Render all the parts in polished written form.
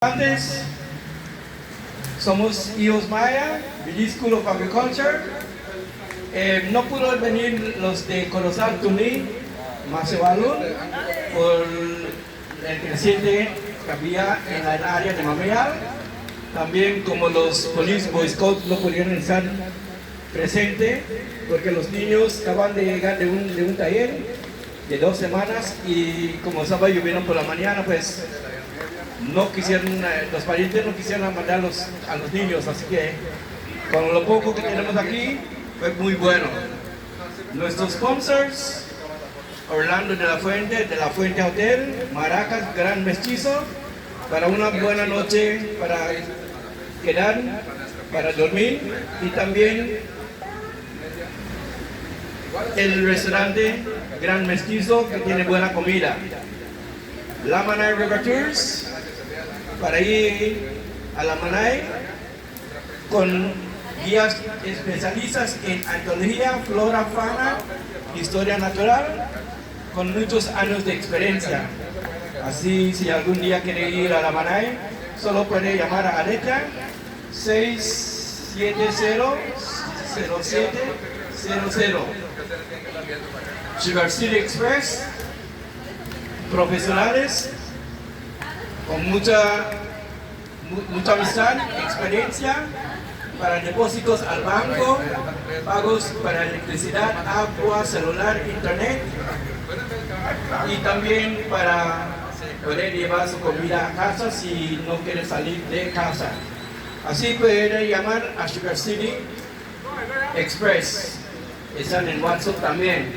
Antes, somos hijos Maya, Village School of Agriculture. No pudo venir los de Corozal Tuní, Macebalún, por el creciente que había en el área de Mamayal. También como los Police Boy Scouts no pudieron estar presentes, porque los niños acaban de llegar de un taller de 2 semanas y como estaba lloviendo por la mañana, pues no quisieron, los parientes no quisieron mandarlos a los niños, así que con lo poco que tenemos aquí fue muy bueno. Nuestros sponsors, Orlando de la Fuente Hotel, Maracas Gran Mestizo, para una buena noche, para quedar, para dormir, y también el restaurante Gran Mestizo que tiene buena comida. Lamanay River Tours, para ir a Lamanay con guías especialistas en antología, flora, fauna, historia natural, con muchos años de experiencia. Así, si algún día quiere ir a Lamanay, solo puede llamar a Alexa 670-0700. Sugar City Express, profesionales con mucha amistad, experiencia para depósitos al banco, pagos para electricidad, agua, celular, internet, y también para poder llevar su comida a casa si no quiere salir de casa. Así puede llamar a Sugar City Express. Están en WhatsApp también.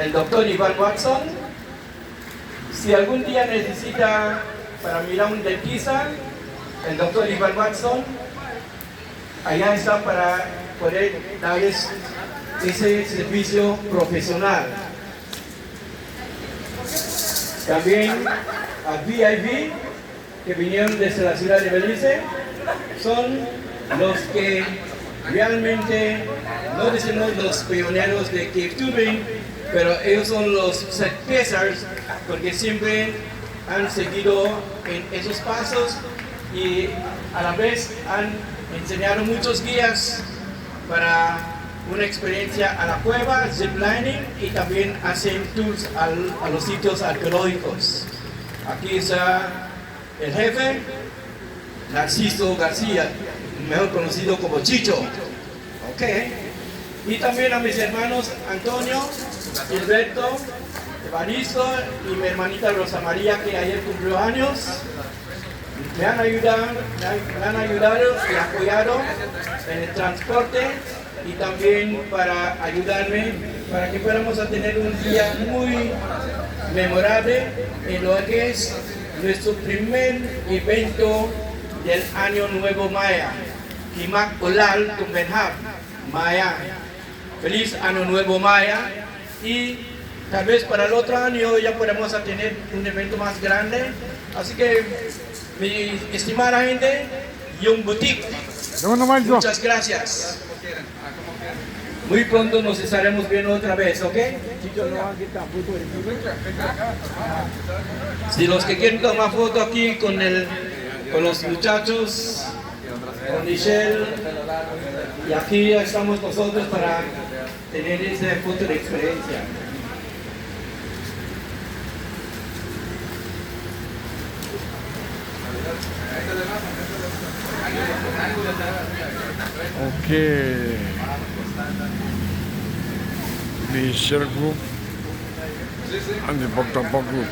El doctor Iván Watson. Si algún día necesita para mirar un dentista, el doctor Iván Watson, allá está para poder darles ese servicio profesional. También a VIP, que vinieron desde la ciudad de Belice, son los que realmente, no decimos los pioneros de cave tubing, pero ellos son los certezas, porque siempre han seguido en esos pasos y a la vez han enseñado muchos guías para una experiencia a la cueva, ziplining, y también hacen tours a los sitios arqueológicos. Aquí está el jefe, Narciso García, mejor conocido como Chicho. Okay. Y también a mis hermanos Antonio, Gilberto, Evaristo y mi hermanita Rosa María, que ayer cumplió años. Me han ayudado y apoyado en el transporte y también para ayudarme para que fuéramos a tener un día muy memorable en lo que es nuestro primer evento del Año Nuevo Maya, Kimak Olal Tumbenhab Maya. Feliz Año Nuevo Maya, y tal vez para el otro año ya podamos tener un evento más grande. Así que, mi estimada gente, Young Boutique, muchas gracias. Muy pronto nos estaremos viendo otra vez, ¿ok? Si los que quieren tomar foto aquí con los muchachos, con Michelle, y aquí estamos nosotros para tener ese foto de experiencia. Okay. The share group and the Bogdan group.